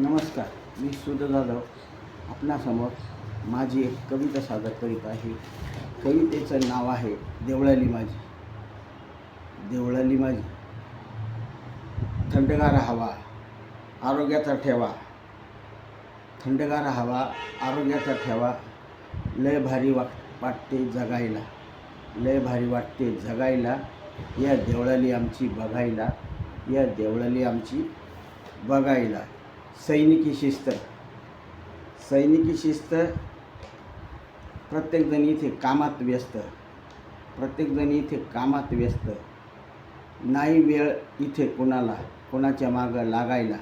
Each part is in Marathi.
नमस्कार, मी सुध जाधव आपणासमोर माझी एक कविता सादर करीत आहे. कवितेचं नाव आहे देवळाली माझी. देवळाली माझी. थंडगार हवा आरोग्याचा ठेवा, थंडगार हवा आरोग्याचा ठेवा. लय भारी वाटते जगायला, लय भारी वाटते जगायला. या देवळाली आमची बघायला, या देवळाली आमची बघायला. सैनिकी शिस्त, सैनिकी शिस्त. प्रत्येकजण इथे कामात व्यस्त, प्रत्येकजण इथे कामात व्यस्त. नाही वेळ इथे कुणाला कुणाच्या मागं लागायला,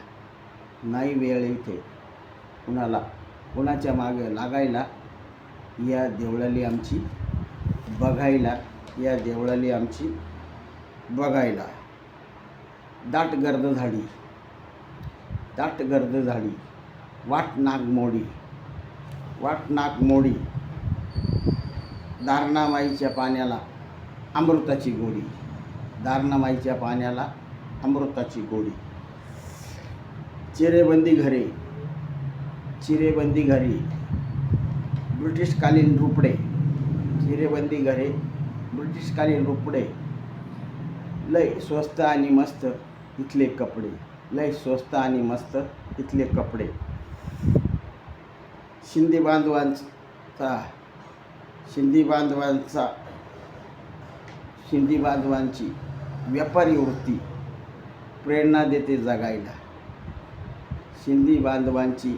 नाही वेळ इथे कुणाला कुणाच्या मागं लागायला. या देवळाली आमची बघायला, या देवळाली आमची बघायला. दाट गर्द झाडी, दाट गर्द झाडी. वाट नागमोडी, वाट नागमोडी. दारणामाईच्या पाण्याला अमृताची गोडी, दारणामाईच्या पाण्याला अमृताची गोडी. चिरेबंदी घरे, चिरेबंदी घरे. ब्रिटिशकालीन रुपडे, चिरेबंदी घरे, ब्रिटिशकालीन रुपडे. लय स्वस्त आणि मस्त इथले कपडे, लय स्वस्त आणि मस्त इथले कपडे. शिंदे बांधवांचा, शिंदे बांधवांचा, शिंदे बांधवांची व्यापारी वृत्ती प्रेरणा देते जगायला. शिंदे बांधवांची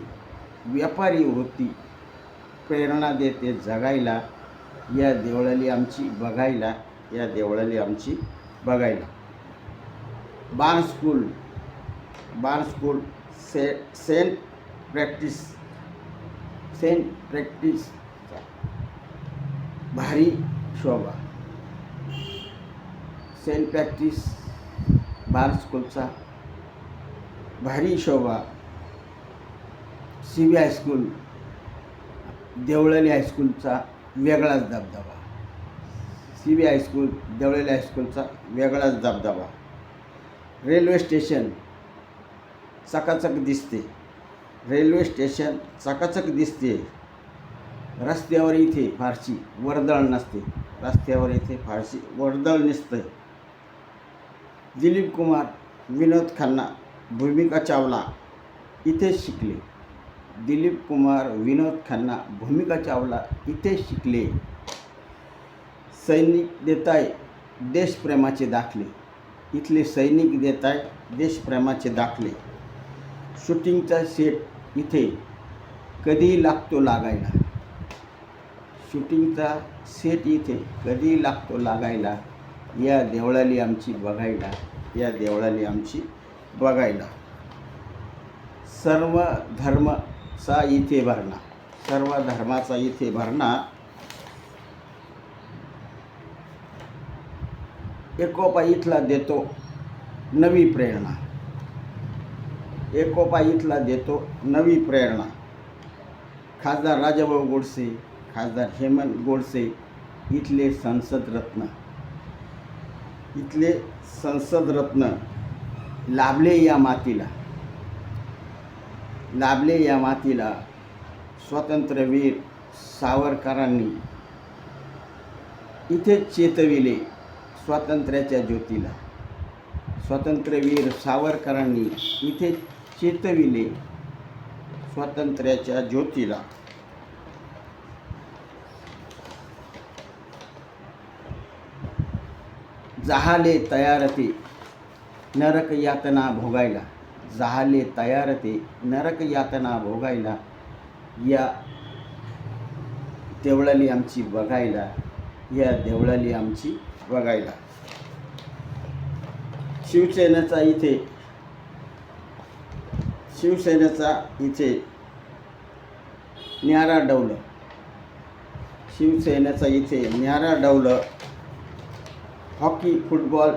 व्यापारी वृत्ती प्रेरणा देते जगायला. या देवळाली आमची बघायला, या देवळाली आमची बघायला. Barnes school, Barnes school. Saint Patrick's, Saint Patrick's. भारी शोभा. सेंट प्रॅक्टिस बाण स्कूलचा भारी शोभा. CB हायस्कूल, देवळाली हायस्कूलचा वेगळाच दबदबा. CB हायस्कूल, देवळाली हायस्कूलचा वेगळाच दबदबा. रेल्वे स्टेशन चकाचक दिसते, रेल्वे स्टेशन चकाचक दिसते. रस्त्यावर इथे फारशी वर्दळ नसते, रस्त्यावर इथे फारशी वर्दळ नसते. दिलीप कुमार, विनोद खन्ना, भूमिका चावला इथेच शिकले. दिलीप कुमार, विनोद खन्ना, भूमिका चावला इथेच शिकले. सैनिक देताय देशप्रेमाचे दाखले, इथले सैनिक देताय देशप्रेमाचे दाखले. शूटिंगचा सेट इथे कधी लागतो लागायला, शूटिंगचा सेट इथे कधी लागतो लागायला. या देवळाली आमची बघायला, या देवळाली आमची बघायला. सर्व धर्माचा इथे भरणा, सर्व धर्माचा इथे भरणा. एकोपा इथला देतो नवी प्रेरणा, एकोपा इथला देतो नवी प्रेरणा. खासदार राजाभाऊ गोडसे, खासदार हेमंत गोडसे इथले संसद रत्न, इथले संसद रत्न. लाभले या मातीला, लाभले या मातीला. स्वातंत्र्यवीर सावरकरांनी इथेच चेतविले स्वातंत्र्याच्या ज्योतीला, स्वातंत्र्यवीर सावरकरांनी इथे चेतविले स्वातंत्र्याच्या ज्योतीला. जहाले तयार ते नरक यातना भोगायला, जहाले तयार ते नरक यातना भोगायला. या देवळाली आमची बघायला, या देवळाली आमची बघायला. शिवसेनेचा इथे, शिवसेनेचा इथे न्यारा डौलं, शिवसेनेचा इथे न्यारा डौलं. हॉकी फुटबॉल,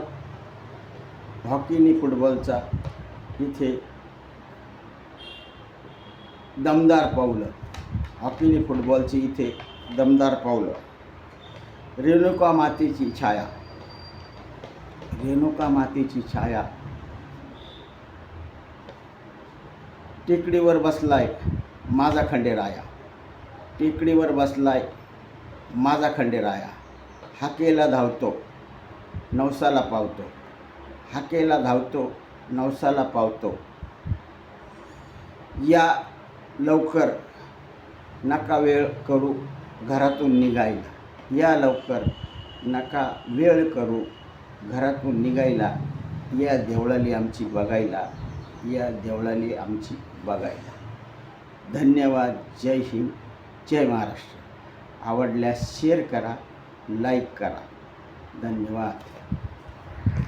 हॉकीनी फुटबॉलचा इथे दमदार पावलं, हॉकीनी फुटबॉलची इथे दमदार पावलं. रेणुका मातेची छाया, रेणुका मातेची छाया. टेकडीवर बसलाय माझा खंडेराया, टेकडीवर बसलाय माझा खंडेराया, हाकेला धावतो नवसाला पावतो, हाकेला धावतो नवसाला पावतो. या लवकर, नका वेळ करू घरातून निघायला, या लवकर, नका वेळ करू घरातून निघायला. या देवळाली आमची बघायला, या देवळाली आमची बघायला. धन्यवाद. जय हिंद, जय महाराष्ट्र. आवडल्यास शेअर करा, लाईक करा. धन्यवाद.